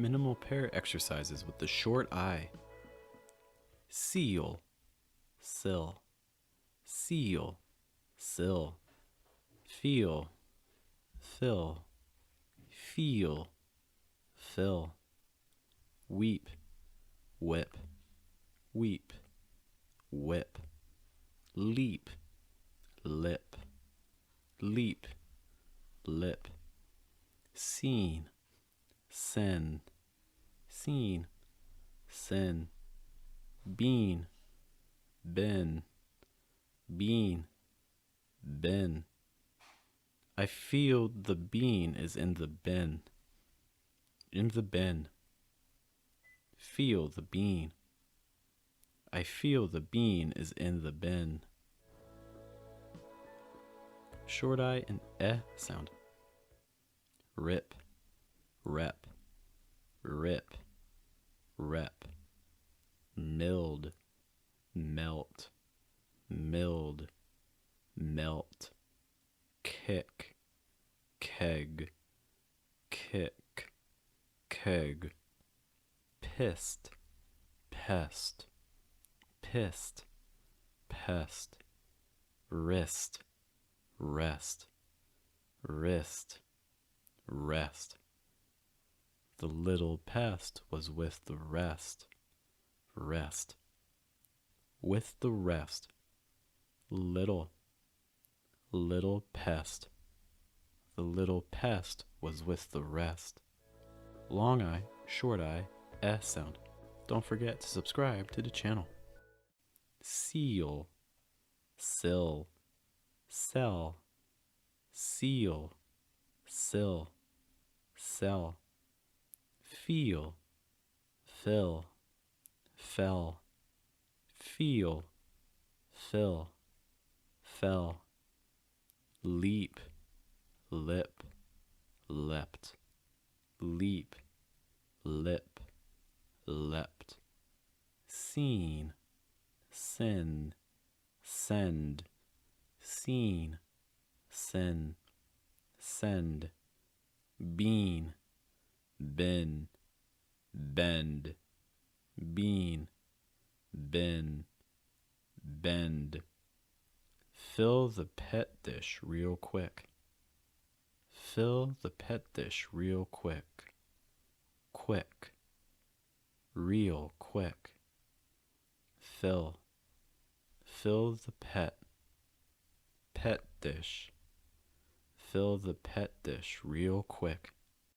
Minimal pair exercises with the short I. Seal, sill, seal, sill. Feel, fill, feel, fill. Weep, whip, weep, whip. Leap, lip, leap, lip. Seen, sin, seen, sin. Bean, bin, bean, bin. I feel the bean is in the bin. In the bin. Feel the bean. I feel the bean is in the bin. Short I and sound. Rip, rep, rip, rep. Milled, melt, milled, melt. Kick, keg, kick, keg. Pissed, pest, pissed, pest. Wrist, rest, wrist, rest. The little pest was with the rest, rest. With the rest. Little, little pest. The little pest was with the rest. Long I, short I, sound. Don't forget to subscribe to the channel. Seal, sill, sell, seal, sill, sell. Feel, fill, fell, feel, fill, fell. Leap, lip, leapt, leap, lip, leapt. Seen, sin, send, seen, sin, send. Bean, bin, bend, bean, bin, bend. Fill the pet dish real quick. Fill the pet dish real quick. Quick, real quick. Fill, fill the pet dish. Fill the pet dish real quick.